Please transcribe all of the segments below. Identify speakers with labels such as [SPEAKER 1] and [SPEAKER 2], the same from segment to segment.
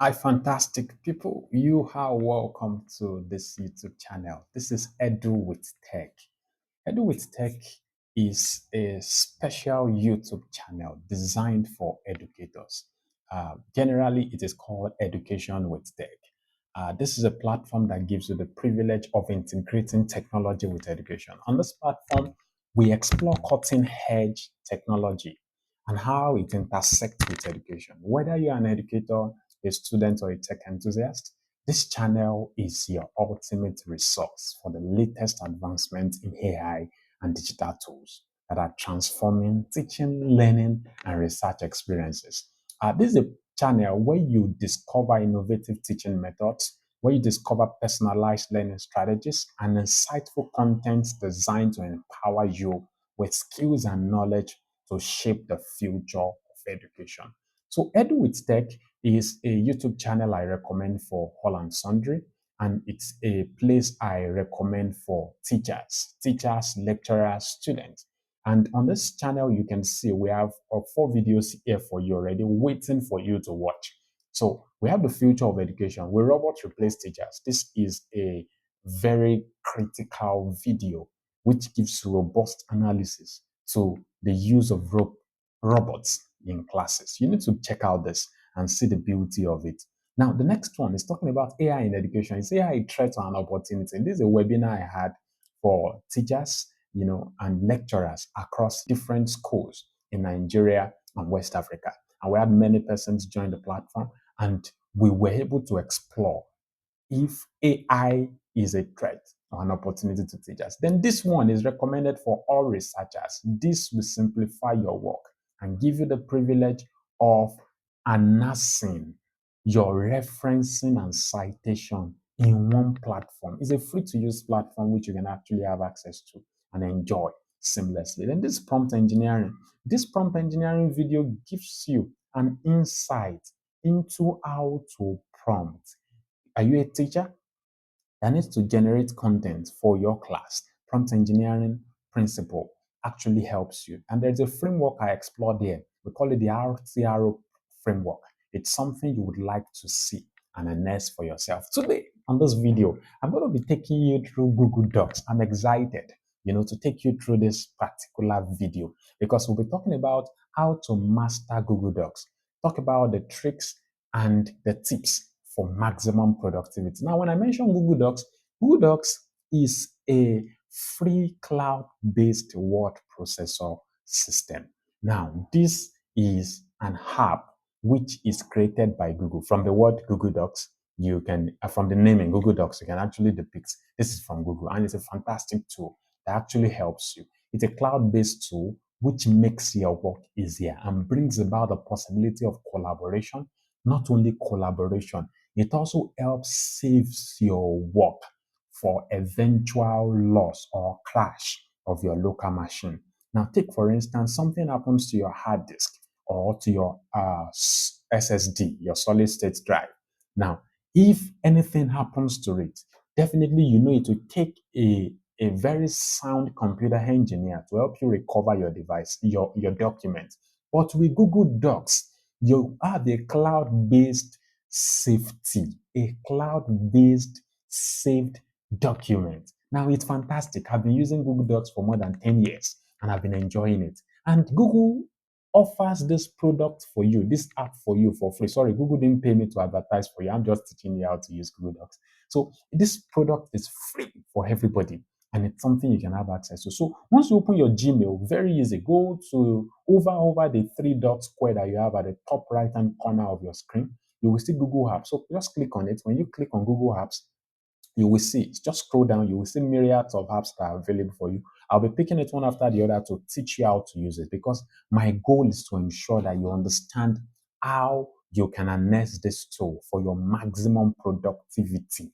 [SPEAKER 1] Hi, fantastic people. You are welcome to this YouTube channel. This is Edu with Tech. Edu with Tech is a special YouTube channel designed for educators. Generally, it is called Education with Tech. This is a platform that gives you the privilege of integrating technology with education. On this platform, we explore cutting edge technology and how it intersects with education. Whether you're an educator, a student, or a tech enthusiast, this channel is your ultimate resource for the latest advancements in AI and digital tools that are transforming teaching, learning, and research experiences. This is a channel where you discover innovative teaching methods, where you discover personalized learning strategies, and insightful content designed to empower you with skills and knowledge to shape the future of education. So, Edu with Tech is a YouTube channel I recommend for all and sundry, and it's a place I recommend for teachers, lecturers, students. And on this channel, you can see we have 4 videos here for you already, waiting for you to watch. So we have the future of education. Will robots replace teachers? This is a very critical video which gives robust analysis to the use of robots in classes. You need to check out this and see the beauty of it. Now, the next one is talking about AI in education. Is AI a threat or an opportunity? This is a webinar I had for teachers, and lecturers across different schools in Nigeria and West Africa. And we had many persons join the platform, and we were able to explore if AI is a threat or an opportunity to teachers. Then this one is recommended for all researchers. This will simplify your work and give you the privilege of amassing your referencing and citation in one platform. It's a free to use platform which you can actually have access to and enjoy seamlessly. Then this prompt engineering. This prompt engineering video gives you an insight into how to prompt. Are you a teacher that needs to generate content for your class? Prompt engineering principle actually helps you. And there's a framework I explored there. We call it the RTRO framework. It's something you would like to see and harness for yourself. Today, on this video, I'm going to be taking you through Google Docs. I'm excited, to take you through this particular video because we'll be talking about how to master Google Docs, talk about the tricks and the tips for maximum productivity. Now, when I mention Google Docs is a free cloud-based word processor system. Now, this is an app which is created by Google. From the word Google Docs, you can, from the naming Google Docs, you can actually depict this is from Google, and it's a fantastic tool that actually helps you. It's a cloud-based tool which makes your work easier and brings about the possibility of collaboration. Not only collaboration, it also helps saves your work for eventual loss or crash of your local machine. Now, take for instance, something happens to your hard disk or to your SSD, your solid state drive. Now, if anything happens to it, definitely you know it will take a very sound computer engineer to help you recover your device, your document. But with Google Docs, you have a cloud-based safety, a cloud-based saved document. Now it's fantastic. I've been using Google Docs for more than 10 years and I've been enjoying it. And Google offers this product for you, this app for you for free. Sorry, Google didn't pay me to advertise for you. I'm just teaching you how to use Google Docs. So this product is free for everybody and it's something you can have access to. So once you open your Gmail, very easy. Go to over the three dot square that you have at the top right hand corner of your screen. You will see Google Apps. So just click on it. When you click on Google Apps, you will see, just scroll down, you will see myriads of apps that are available for you. I'll be picking it one after the other to teach you how to use it because my goal is to ensure that you understand how you can harness this tool for your maximum productivity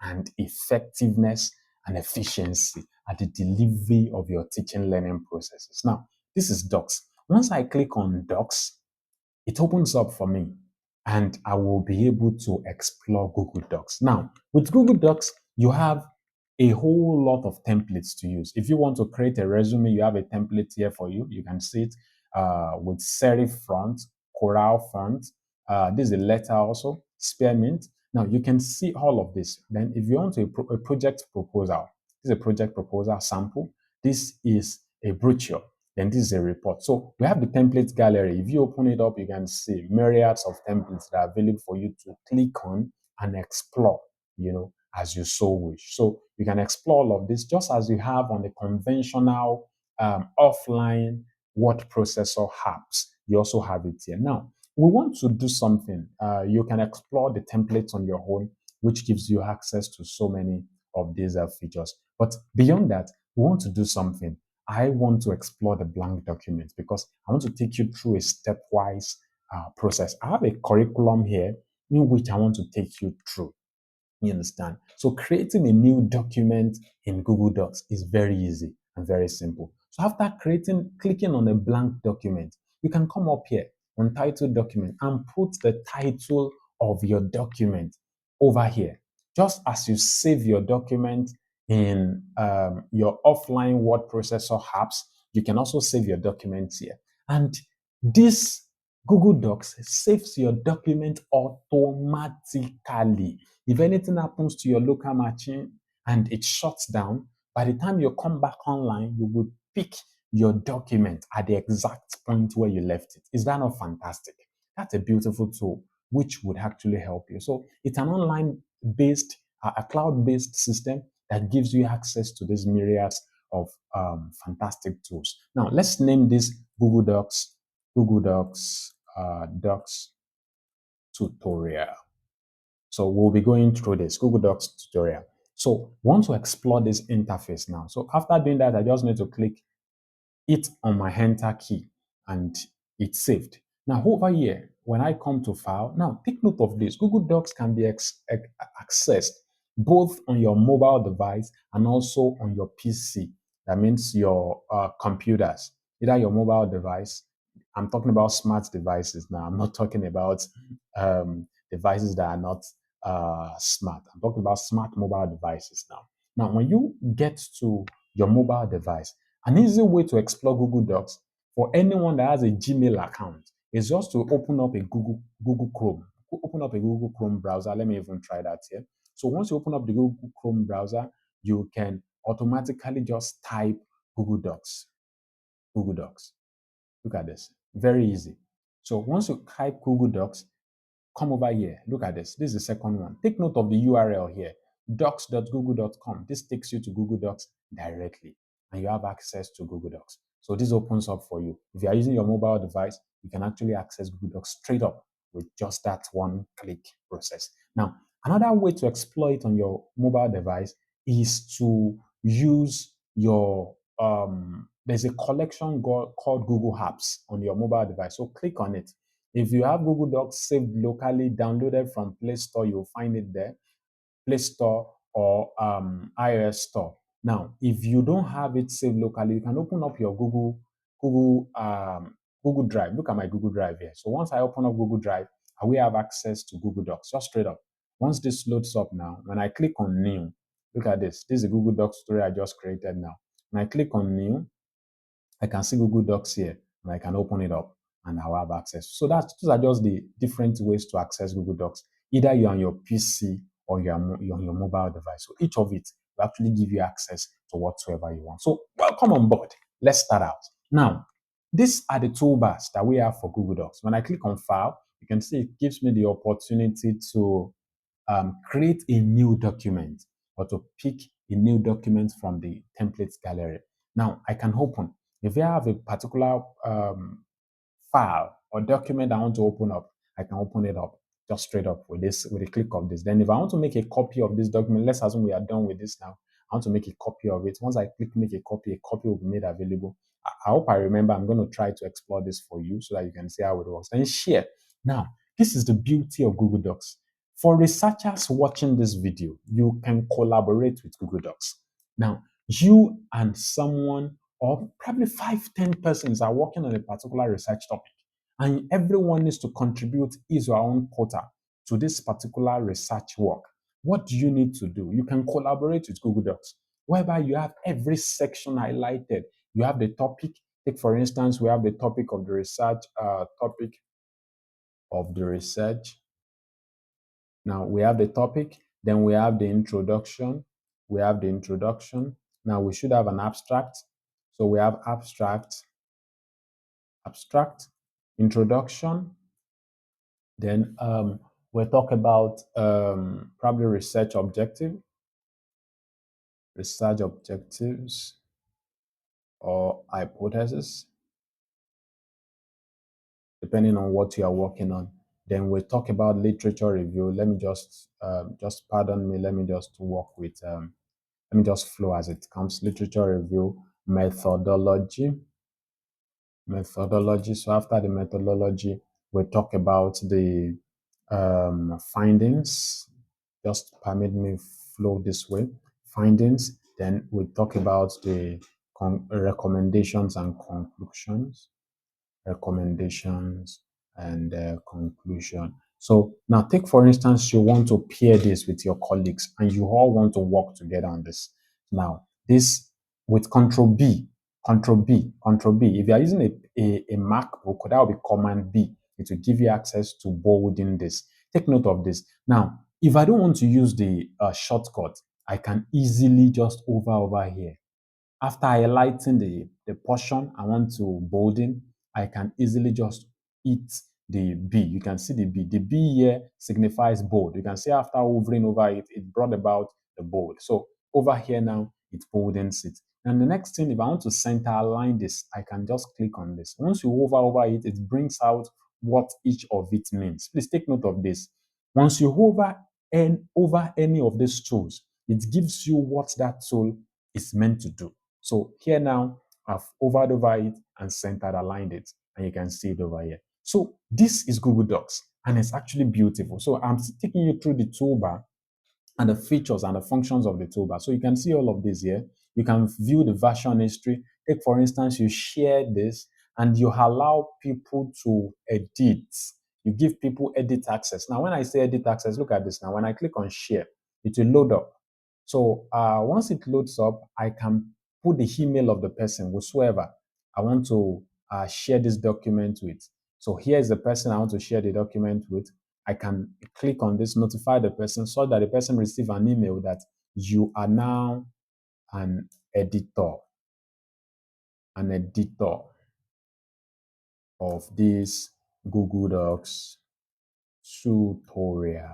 [SPEAKER 1] and effectiveness and efficiency at the delivery of your teaching learning processes. Now, this is Docs. Once I click on Docs, it opens up for me and I will be able to explore Google Docs. Now, with Google Docs, you have a whole lot of templates to use. If you want to create a resume, you have a template here for you. You can see it with serif font, Coral font, This is a letter also, spearmint. Now you can see all of this. Then if you want a project proposal, this is a project proposal sample. This is a brochure. Then this is a report. So we have the template gallery. If you open it up, you can see myriads of templates that are available for you to click on and explore, as you so wish. So you can explore all of this just as you have on the conventional offline word processor apps. You also have it here. Now, we want to do something. You can explore the templates on your own, which gives you access to so many of these features. But beyond that, we want to do something. I want to explore the blank document because I want to take you through a stepwise process. I have a curriculum here in which I want to take you through. You understand? So creating a new document in Google Docs is very easy and very simple. So after clicking on a blank document, you can come up here on title document and put the title of your document over here. Just as you save your document in your offline word processor apps, you can also save your documents here. And this Google Docs saves your document automatically. If anything happens to your local machine and it shuts down, by the time you come back online, you will pick your document at the exact point where you left it. Is that not fantastic? That's a beautiful tool which would actually help you. So it's an online based, a cloud based system that gives you access to these myriads of fantastic tools. Now, let's name this Google Docs, Docs tutorial. So we'll be going through this Google Docs tutorial. So we want to explore this interface now. So after doing that, I just need to click it on my enter key and it's saved. Now over here, when I come to file, now take note of this. Google Docs can be accessed both on your mobile device and also on your PC. That means your computers, either your mobile device. I'm talking about smart devices now. I'm not talking about devices that are not smart. I'm talking about smart mobile devices now. Now, when you get to your mobile device, an easy way to explore Google Docs for anyone that has a Gmail account is just to open up a Google Chrome. Open up a Google Chrome browser. Let me even try that here. So once you open up the Google Chrome browser, you can automatically just type Google Docs. Google Docs. Look at this. Very easy. So once you type Google Docs, come over here. Look at this. This is the second one. Take note of the URL here, docs.google.com. This takes you to Google Docs directly, and you have access to Google Docs. So this opens up for you. If you are using your mobile device, you can actually access Google Docs straight up with just that one click process. Now, another way to exploit on your mobile device is to use your there's a collection called Google Apps on your mobile device. So click on it. If you have Google Docs saved locally, downloaded from Play Store, you'll find it there, Play Store or iOS Store. Now, if you don't have it saved locally, you can open up your Google Drive. Look at my Google Drive here. So once I open up Google Drive, I will have access to Google Docs, just straight up. Once this loads up now, when I click on New, look at this. This is a Google Docs story I just created now. When I click on New, I can see Google Docs here and I can open it up and I'll have access. So those are just the different ways to access Google Docs. Either you're on your PC or you're on your mobile device. So each of it will actually give you access to whatsoever you want. So welcome on board. Let's start out. Now, these are the toolbars that we have for Google Docs. When I click on File, you can see it gives me the opportunity to create a new document or to pick a new document from the templates gallery. Now, I can open. If I have a particular file or document I want to open up, I can open it up just straight up with a click of this. Then if I want to make a copy of this document, let's assume we are done with this now. I want to make a copy of it. Once I click make a copy will be made available. I hope I remember. I'm going to try to explore this for you so that you can see how it works. Then share. Now, this is the beauty of Google Docs. For researchers watching this video, you can collaborate with Google Docs. Now, you and someone or probably 5, 10 persons are working on a particular research topic, and everyone needs to contribute his or her own quota to this particular research work. What do you need to do? You can collaborate with Google Docs, whereby you have every section highlighted. You have the topic. Take, for instance, we have the topic of the research topic of the research. Now we have the topic, then we have the introduction. We have the introduction. Now we should have an abstract. So we have abstract, introduction. Then we'll talk about probably research objectives or hypothesis, depending on what you are working on. Then we'll talk about literature review. Let me just pardon me. Let me just flow as it comes. Literature review, methodology. So after the methodology, we talk about the findings. Just permit me flow this way. Findings. Then we talk about the recommendations and conclusions. Recommendations and conclusion. So now take for instance, you want to pair this with your colleagues and you all want to work together on this. Now, this with Control B. If you are using a MacBook, that will be Command B. It will give you access to bolding this. Take note of this. Now, if I don't want to use the shortcut, I can easily just over here. After highlighting the portion I want to bolden, I can easily just hit the B. You can see the B. The B here signifies bold. You can see after hovering over it, it brought about the bold. So over here now, it boldens it. And the next thing, if I want to center align this, I can just click on this. Once you hover over it, it brings out what each of it means. Please take note of this. Once you hover over any of these tools, it gives you what that tool is meant to do. So here now, I've hovered over it and centered aligned it, and you can see it over here. So this is Google Docs, and it's actually beautiful. So I'm taking you through the toolbar and the features and the functions of the toolbar. So you can see all of this here. You can view the version history. Take, for instance, you share this and you allow people to edit. You give people edit access. Now, when I say edit access, look at this now. When I click on share, it will load up. So once it loads up, I can put the email of the person, whosoever I want to share this document with. So here is the person I want to share the document with. I can click on this, notify the person so that the person receive an email that you are now an editor, an editor of this Google Docs tutorial.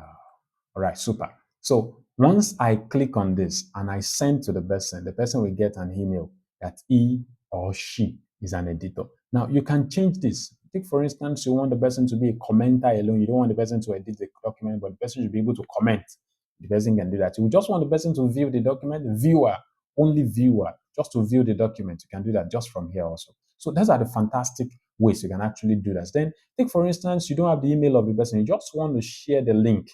[SPEAKER 1] All right, super. So once I click on this and I send to the person will get an email that he or she is an editor. Now you can change this. Take for instance, you want the person to be a commenter alone. You don't want the person to edit the document, but the person should be able to comment. The person can do that. You just want the person to view the document, only viewer, just to view the document. You can do that just from here also. So those are the fantastic ways you can actually do that. Then take for instance, you don't have the email of the person. You just want to share the link,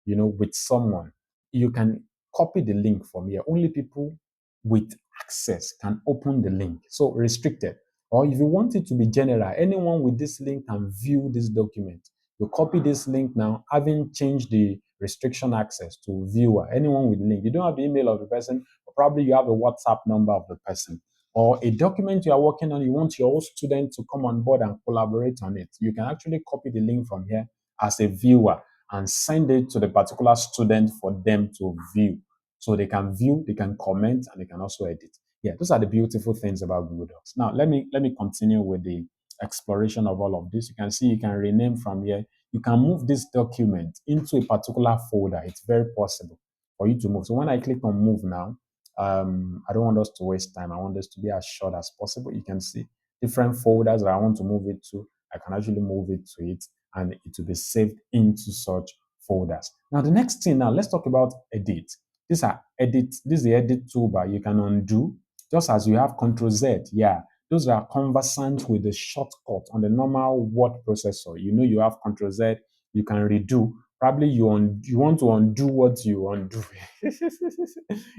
[SPEAKER 1] with someone. You can copy the link from here. Only people with access can open the link. So restricted. Or if you want it to be general, anyone with this link can view this document. You copy this link now, having changed the restriction access to viewer, anyone with link. You don't have the email of the person, but probably you have a WhatsApp number of the person. Or a document you are working on, you want your whole student to come on board and collaborate on it. You can actually copy the link from here as a viewer and send it to the particular student for them to view. So they can view, they can comment, and they can also edit. Yeah, those are the beautiful things about Google Docs. Now, let me continue with the exploration of all of this. You can see you can rename from here. You can move this document into a particular folder. It's very possible for you to move. So when I click on move now, I don't want us to waste time. I want this to be as short as possible. You can see different folders that I want to move it to. I can actually move it to it and it will be saved into such folders. Now, the next thing now, let's talk about edit. This is the edit toolbar. You can undo just as you have Control Z. Yeah, those that are conversant with the shortcut on the normal word processor. You have Control Z. You can redo. Probably you want to undo what you undo.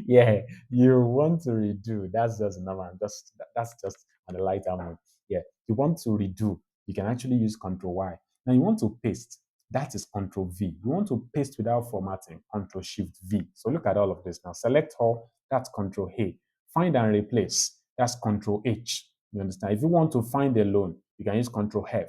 [SPEAKER 1] Yeah, you want to redo. That's just normal. That's just on the lighter mode. Yeah, you want to redo. You can actually use Control Y. Now you want to paste. That is Control V. You want to paste without formatting. Control Shift V. So look at all of this now. Select all. That's Control A. Find and replace. That's Control H. You understand? If you want to find alone, you can use Control F.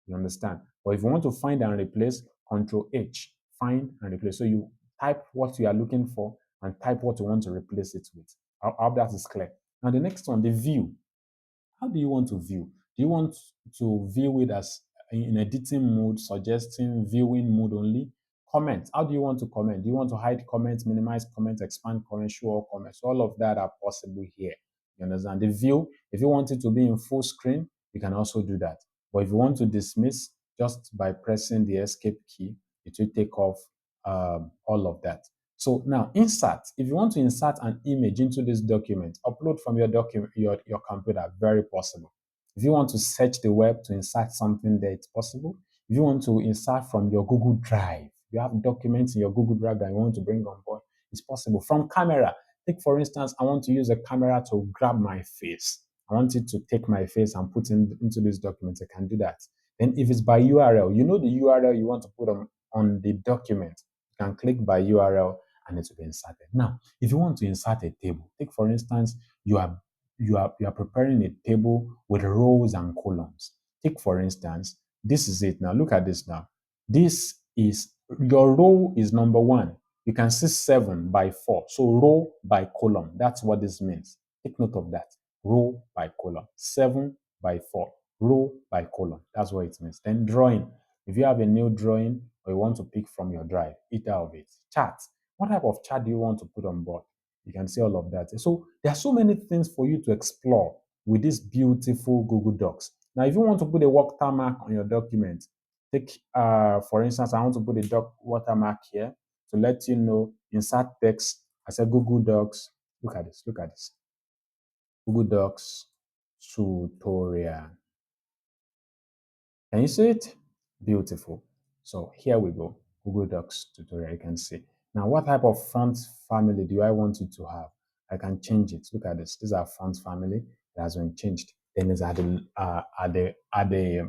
[SPEAKER 1] You understand? Or if you want to find and replace, Control H, find and replace. So you type what you are looking for and type what you want to replace it with. I hope that is clear. Now the next one, the view. How do you want to view? Do you want to view it as in editing mode, suggesting viewing mode only? Comment. How do you want to comment? Do you want to hide comments, minimize comments, expand comments, show all comments? All of that are possible here. You understand? The view, if you want it to be in full screen, you can also do that. But if you want to dismiss, just by pressing the escape key, it will take off all of that. So now insert, if you want to insert an image into this document, upload from your document, your computer, very possible. If you want to search the web to insert something there, it's possible. If you want to insert from your Google Drive, you have documents in your Google Drive that you want to bring on board, it's possible. From camera, take for instance, I want to use a camera to grab my face. I want it to take my face and put into this document. I can do that. Then if it's by URL, you know the URL you want to put on the document. You can click by URL and it will be inserted. Now, if you want to insert a table, take for instance, you are preparing a table with rows and columns. Take for instance, this is it. Now look at this now. This is your row is number 1. You can see 7 by 4. So row by column. That's what this means. Take note of that. Row by column. 7 by 4. Row by column. That's what it means. Then drawing. If you have a new drawing or you want to pick from your drive, either of it. Chart. What type of chart do you want to put on board? You can see all of that. So there are so many things for you to explore with this beautiful Google Docs. Now, if you want to put a watermark on your document, take, for instance, I want to put a watermark here to let you know, insert text. I said Google Docs. Look at this. Look at this. Google Docs tutorial. Can you see it? Beautiful. So here we go. Google Docs tutorial, you can see. Now, what type of font family do I want it to have? I can change it. Look at this. These are font family. It has been changed. Then it's at the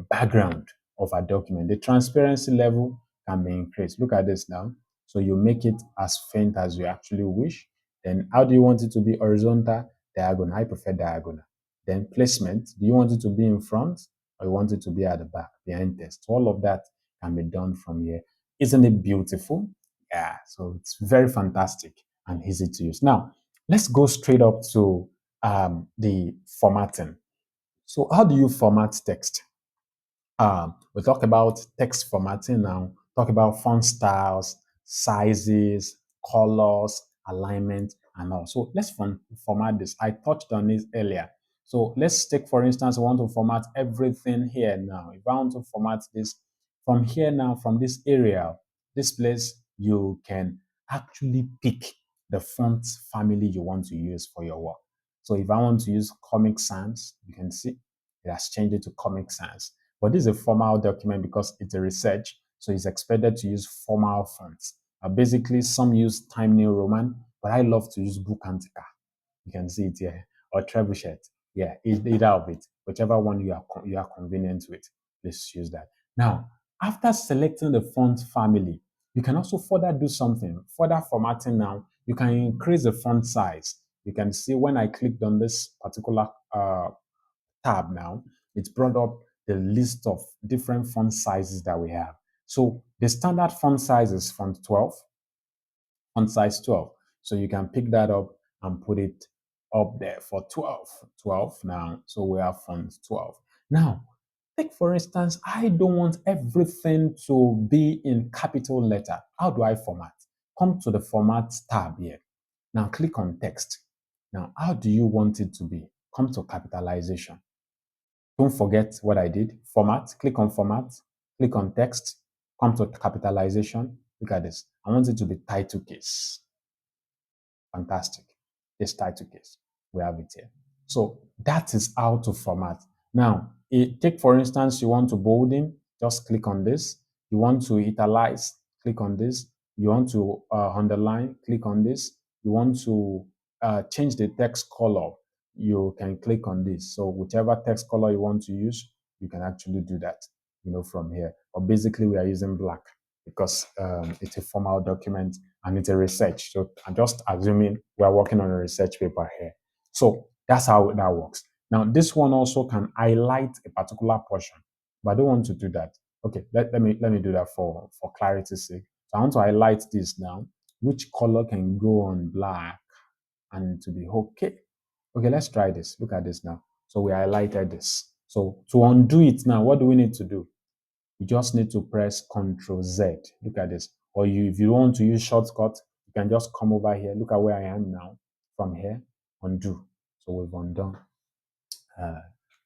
[SPEAKER 1] background of a document. The transparency level can be increased. Look at this now. So you make it as faint as you actually wish. Then how do you want it to be? Horizontal, diagonal. I prefer diagonal. Then placement. Do you want it to be in front or you want it to be at the back, behind text? All of that can be done from here. Isn't it beautiful? Yeah, so it's very fantastic and easy to use. Now, let's go straight up to the formatting. So how do you format text? We talk about text formatting now, talk about font styles, sizes, colors, alignment, and all. So let's format this. I touched on this earlier. So let's take, for instance, I want to format everything here now. If I want to format this from here now, from this area, this place, you can actually pick the font family you want to use for your work. So if I want to use Comic Sans, you can see it has changed it to Comic Sans. But this is a formal document because it's a research, so it's expected to use formal fonts. Basically, some use Time New Roman, but I love to use Book Antica. You can see it here, or Trebuchet. Yeah, either of it, whichever one you are convenient with. Let's use that. Now, after selecting the font family, you can also further do something. Further formatting now, you can increase the font size. You can see when I clicked on this particular tab now, it's brought up the list of different font sizes that we have. So the standard font size is font 12, font size 12. So you can pick that up and put it up there for 12. 12 now. So we have font 12. Now, take for instance, I don't want everything to be in capital letter. How do I format? Come to the format tab here. Now click on text. Now, how do you want it to be? Come to capitalization. Don't forget what I did. Format, click on format, click on text, come to capitalization. Look at this. I want it to be title case. Fantastic. This title case. We have it here. So that is how to format. Now, take for instance, you want to bolden, just click on this. You want to italize, click on this. You want to underline, click on this. You want to change the text color, you can click on this. So whichever text color you want to use, you can actually do that, from here. But basically, we are using black because it's a formal document and it's a research. So I'm just assuming we are working on a research paper here. So that's how that works. Now, this one also can highlight a particular portion, but I don't want to do that. Okay, let me do that for clarity's sake. So I want to highlight this now. Which color can go on black and to be okay? Okay, let's try this. Look at this now. So we highlighted this. So to undo it now, what do we need to do? You just need to press Ctrl Z. Look at this. Or if you want to use shortcut, you can just come over here. Look at where I am now. From here, undo. So we've undone uh,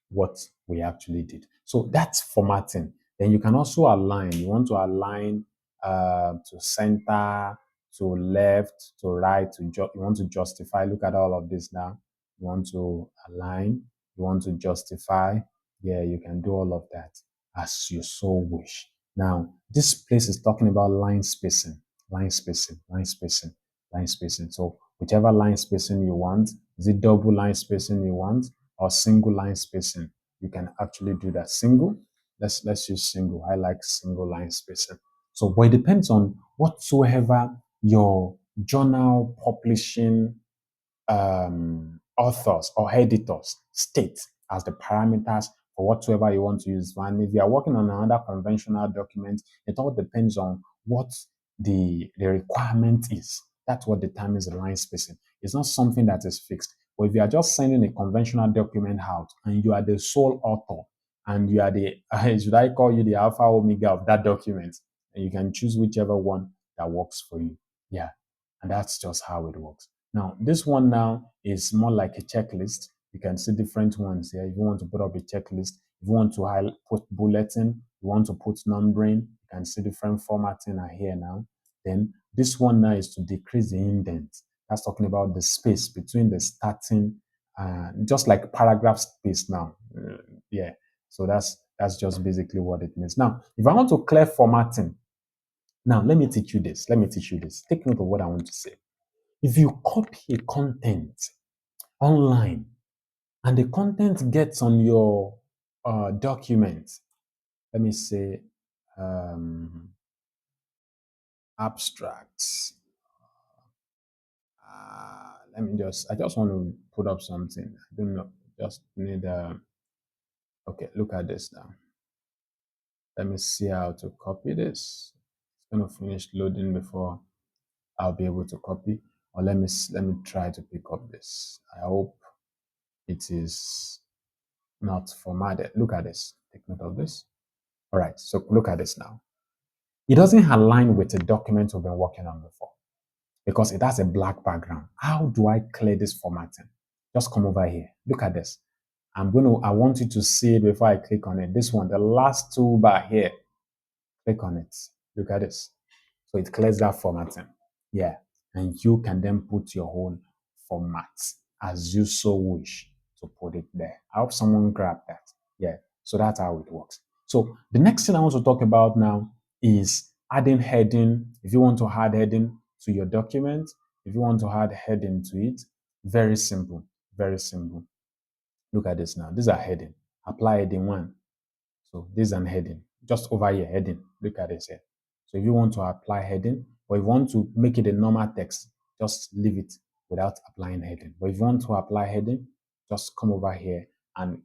[SPEAKER 1] what we actually did. So that's formatting. Then you can also align. You want to align to center, to left, to right. You want to justify. Look at all of this now. You want to align. You want to justify. Yeah, you can do all of that as you so wish. Now, this place is talking about line spacing, line spacing, line spacing, line spacing. So whichever line spacing you want, is it double line spacing you want or single line spacing? You can actually do that. Single, let's use single. I like single line spacing. So, but it depends on whatsoever your journal publishing authors or editors state as the parameters for whatsoever you want to use. And if you are working on another conventional document, it all depends on what the requirement is. That's what determines the line spacing. It's not something that is fixed. But if you are just sending a conventional document out and you are the sole author and you are the, should I call you the alpha omega of that document, and you can choose whichever one that works for you. Yeah. And that's just how it works. Now, this one now is more like a checklist. You can see different ones here. If you want to put up a checklist, if you want to put bulletin, you want to put numbering, you can see different formatting are here now. Then this one now is to decrease the indent. That's talking about the space between the starting, just like paragraph space now. Yeah. So that's just basically what it means. Now, if I want to clear formatting, now let me teach you this. Let me teach you this. Take note of what I want to say. If you copy a content online and the content gets on your document, let me say abstracts. I just want to put up something. I don't know, just need, okay, look at this now. Let me see how to copy this. It's going to finish loading before I'll be able to copy. Or let me try to pick up this. I hope it is not formatted. Look at this. Take note of this. All right, so look at this now. It doesn't align with the document we've been working on before because it has a black background. How do I clear this formatting? Just come over here. Look at this. I want you to see it before I click on it. This one, the last toolbar here. Click on it. Look at this. So it clears that formatting. Yeah. And you can then put your own format as you so wish to put it there. I hope someone grabbed that. Yeah. So that's how it works. So the next thing I want to talk about now is adding heading. If you want to add heading to your document, if you want to add heading to it, very simple. Very simple. Look at this now. These are heading. Apply heading one. So this is an heading, just over here, heading. Look at this here. So if you want to apply heading, or if you want to make it a normal text, just leave it without applying heading. But if you want to apply heading, just come over here and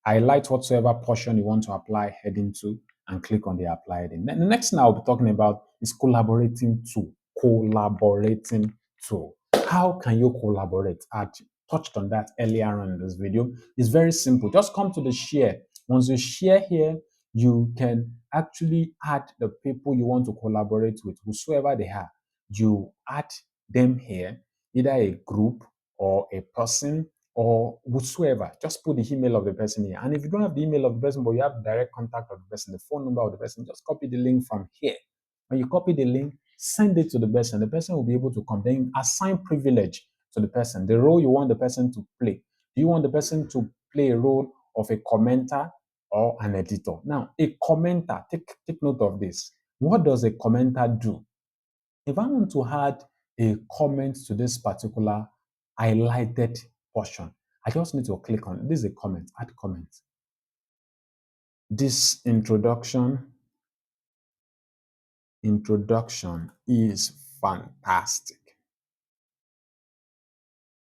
[SPEAKER 1] highlight whatsoever portion you want to apply heading to and click on the apply heading. Then the next thing I'll be talking about is collaborating tool. Collaborating tool. How can you collaborate? I touched on that earlier on in this video. It's very simple. Just come to the share. Once you share here, you can actually add the people you want to collaborate with, whosoever they are. You add them here, either a group or a person or whosoever. Just put the email of the person here. And if you don't have the email of the person, but you have direct contact of the person, the phone number of the person, just copy the link from here. When you copy the link, send it to the person. The person will be able to come. Then assign privilege to the person, the role you want the person to play. Do you want the person to play a role of a commenter or an editor? Now, a commenter, take note of this. What does a commenter do? If I want to add a comment to this particular highlighted portion, I just need to click on this is a comment, add comment. This introduction is fantastic.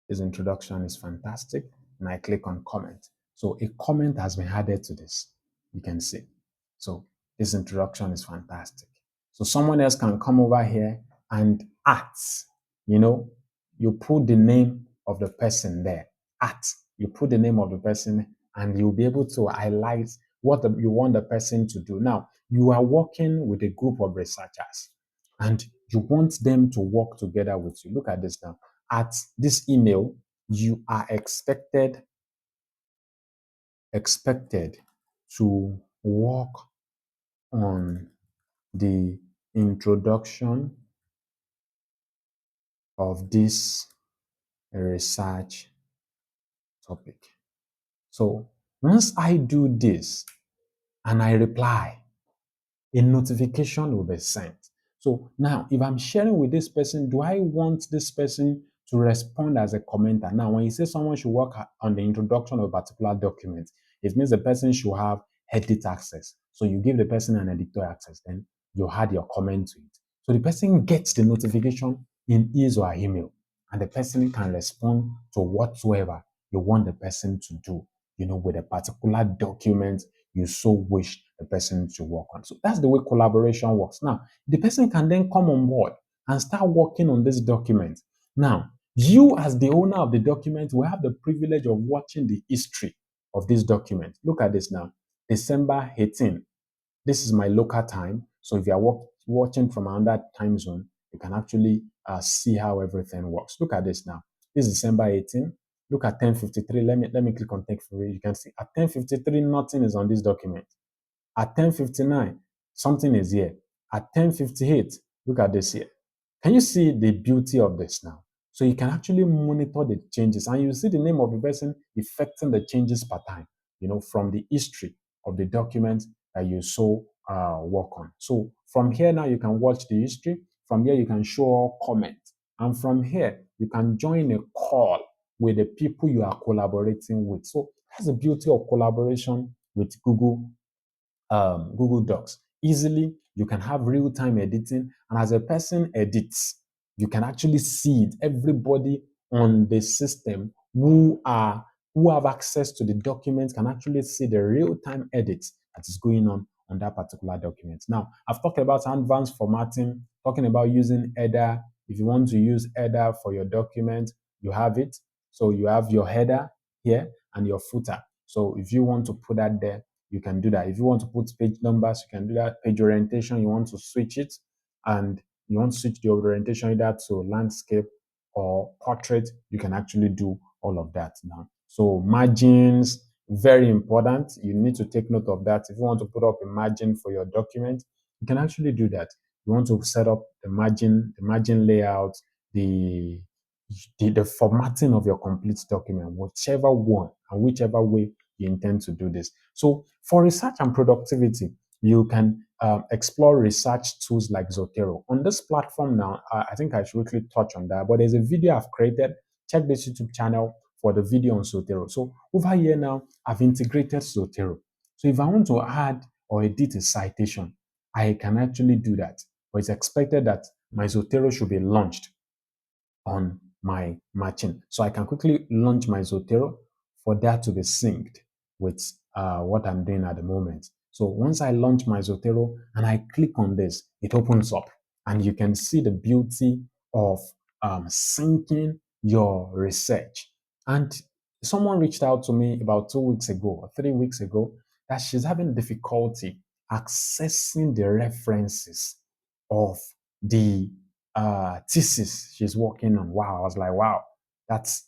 [SPEAKER 1] This introduction is fantastic. And I click on comment. So a comment has been added to this. You can see. So This introduction is fantastic. So someone else can come over here and at, you know, you put the name of the person there. At, you put the name of the person and you'll be able to highlight what you want the person to do. Now, you are working with a group of researchers and you want them to work together with you. Look at this now. At this email, you are expected to work on the introduction of this research topic. So once I do this and I reply, a notification will be sent. So now, if I'm sharing with this person, do I want this person to respond as a commenter? Now, when you say someone should work on the introduction of a particular document, it means the person should have edit access. So you give the person an editor access, then you add your comment to it. So the person gets the notification in his or her email, and the person can respond to whatsoever you want the person to do, with a particular document you so wish the person to work on. So that's the way collaboration works. Now, the person can then come on board and start working on this document. Now, you as the owner of the document will have the privilege of watching the history of this document. Look at this now. December 18. This is my local time. So if you are watching from another time zone, you can actually see how everything works. Look at this now. This is December 18. Look at 10:53. Let me click on text for you. You can see at 10:53, nothing is on this document. At 10:59, something is here. At 10:58, look at this here. Can you see the beauty of this now? So you can actually monitor the changes and you see the name of the person effecting the changes per time, from the history of the document that you so work on. So from here now, you can watch the history. From here, you can show comments. And from here, you can join a call with the people you are collaborating with. So that's the beauty of collaboration with Google Docs. Easily, you can have real-time editing, and as a person edits, you can actually see it. Everybody on the system who have access to the documents can actually see the real-time edits that is going on that particular document. Now, I've talked about advanced formatting, talking about using header. If you want to use header for your document, you have it. So you have your header here and your footer. So if you want to put that there, you can do that. If you want to put page numbers, you can do that. Page orientation, you want to switch it, and you want to switch the orientation either to landscape or portrait, you can actually do all of that now. So margins, very important. You need to take note of that. If you want to put up a margin for your document, you can actually do that. You want to set up the margin layout, the the formatting of your complete document, whichever one and whichever way you intend to do this. So for research and productivity, you can explore research tools like Zotero. On this platform now, I think I should quickly touch on that, but there's a video I've created. Check this YouTube channel for the video on Zotero. So over here now, I've integrated Zotero. So if I want to add or edit a citation, I can actually do that. But it's expected that my Zotero should be launched on my machine. So I can quickly launch my Zotero for that to be synced with what I'm doing at the moment. So once I launch my Zotero and I click on this, it opens up and you can see the beauty of syncing your research. And someone reached out to me about 2 weeks ago or 3 weeks ago that she's having difficulty accessing the references of the thesis she's working on. Wow, I was like, wow, that's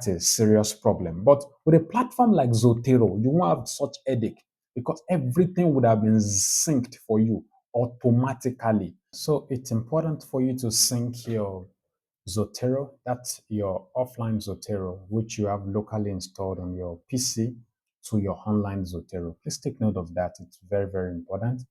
[SPEAKER 1] a serious problem. But with a platform like Zotero, you won't have such headache because everything would have been synced for you automatically. So it's important for you to sync your Zotero, that's your offline Zotero, which you have locally installed on your PC to your online Zotero. Please take note of that. It's very, very important.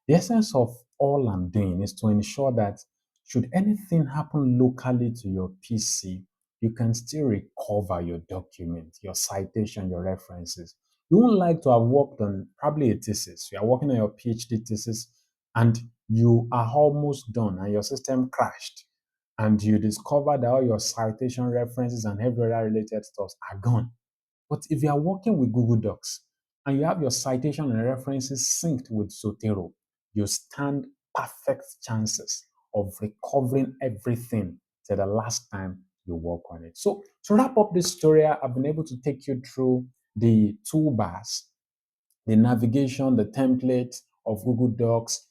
[SPEAKER 1] The essence of all I'm doing is to ensure that should anything happen locally to your PC, you can still recover your document, your citation, your references. You won't like to have worked on probably a thesis. You are working on your PhD thesis and you are almost done and your system crashed and you discover that all your citation references and every other related stuff are gone. But if you are working with Google Docs and you have your citation and references synced with Zotero, you stand perfect chances of recovering everything to the last time you work on it. So to wrap up this story, I've been able to take you through the toolbars, the navigation, the template of Google Docs.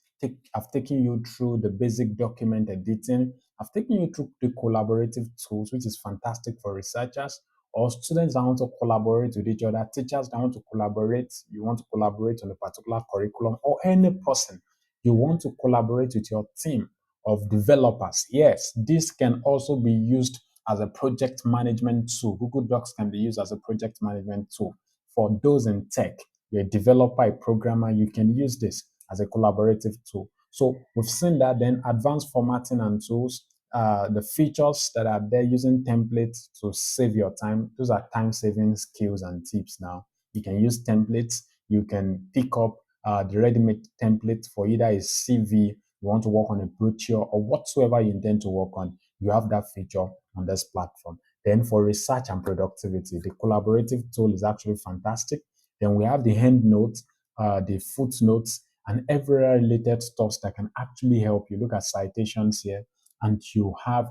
[SPEAKER 1] I've taken you through the basic document editing. I've taken you through the collaborative tools, which is fantastic for researchers or students that want to collaborate with each other, teachers that want to collaborate, you want to collaborate on a particular curriculum, or any person you want to collaborate with your team of developers. Yes, this can also be used as a project management tool. Google Docs can be used as a project management tool for those in tech. You're a developer, a programmer, you can use this as a collaborative tool. So we've seen that. Then advanced formatting and tools, the features that are there using templates to save your time. Those are time saving skills and tips now. You can use templates. You can pick up the ready-made template for either a CV, you want to work on a brochure, or whatsoever you intend to work on. You have that feature on this platform. Then for research and productivity, the collaborative tool is actually fantastic. Then we have the end notes, the footnotes, and every related stuff that can actually help you. Look at citations here, and you have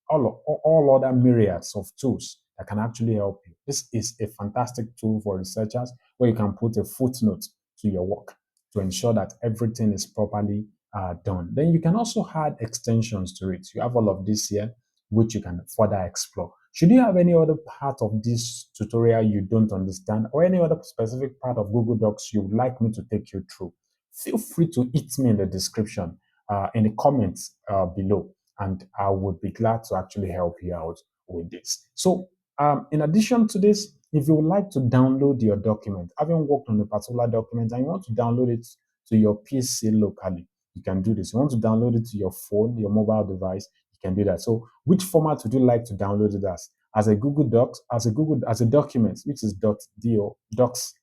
[SPEAKER 1] all other myriads of tools that can actually help you. This is a fantastic tool for researchers where you can put a footnote to your work to ensure that everything is properly done. Then you can also add extensions to it. You have all of this here, which you can further explore. Should you have any other part of this tutorial you don't understand, or any other specific part of Google Docs you would like me to take you through, feel free to hit me in the description, in the comments below, and I would be glad to actually help you out with this. So, in addition to this, if you would like to download your document, having worked on a particular document and you want to download it to your PC locally, you can do this. You want to download it to your phone, your mobile device, you can do that. So, which format would you like to download it as? As a Google Docs, as a document, which is .do docs,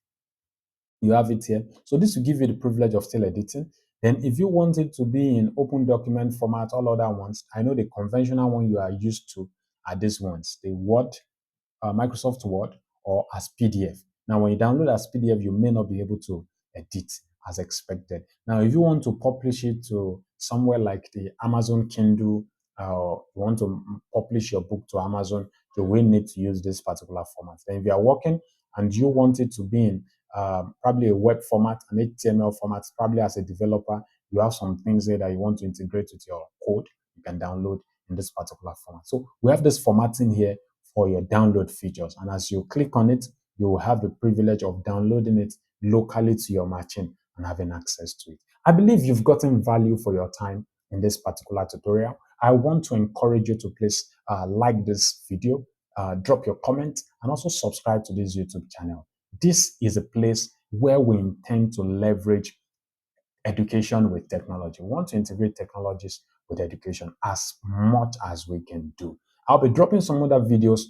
[SPEAKER 1] you have it here. So this will give you the privilege of still editing. Then if you want it to be in open document format, all other ones, I know the conventional one you are used to are these ones, the Word, Microsoft Word, or as PDF. Now, when you download as PDF, you may not be able to edit as expected. Now, if you want to publish it to somewhere like the Amazon Kindle, or you want to publish your book to Amazon, you will need to use this particular format. Then if you are working and you want it to be in probably a web format, an HTML format, probably as a developer, you have some things there that you want to integrate with your code, you can download in this particular format. So we have this formatting here for your download features. And as you click on it, you will have the privilege of downloading it locally to your machine and having access to it. I believe you've gotten value for your time in this particular tutorial. I want to encourage you to please like this video, drop your comment, and also subscribe to this YouTube channel. This is a place where we intend to leverage education with technology. We want to integrate technologies with education as much as we can do. I'll be dropping some other videos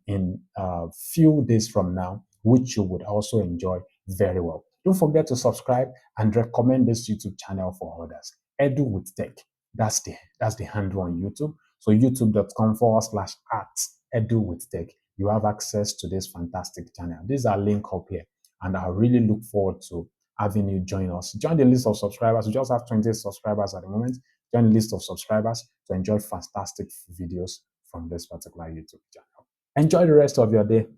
[SPEAKER 1] in a few days from now, which you would also enjoy very well. Don't forget to subscribe and recommend this YouTube channel for others. Edu with Tech. That's the handle on YouTube. So youtube.com/arts Edu with Tech. You have access to this fantastic channel. These are link up here, and I really look forward to having you join us. Join the list of subscribers. We just have 20 subscribers at the moment. Join the list of subscribers to enjoy fantastic videos from this particular YouTube channel. Enjoy the rest of your day.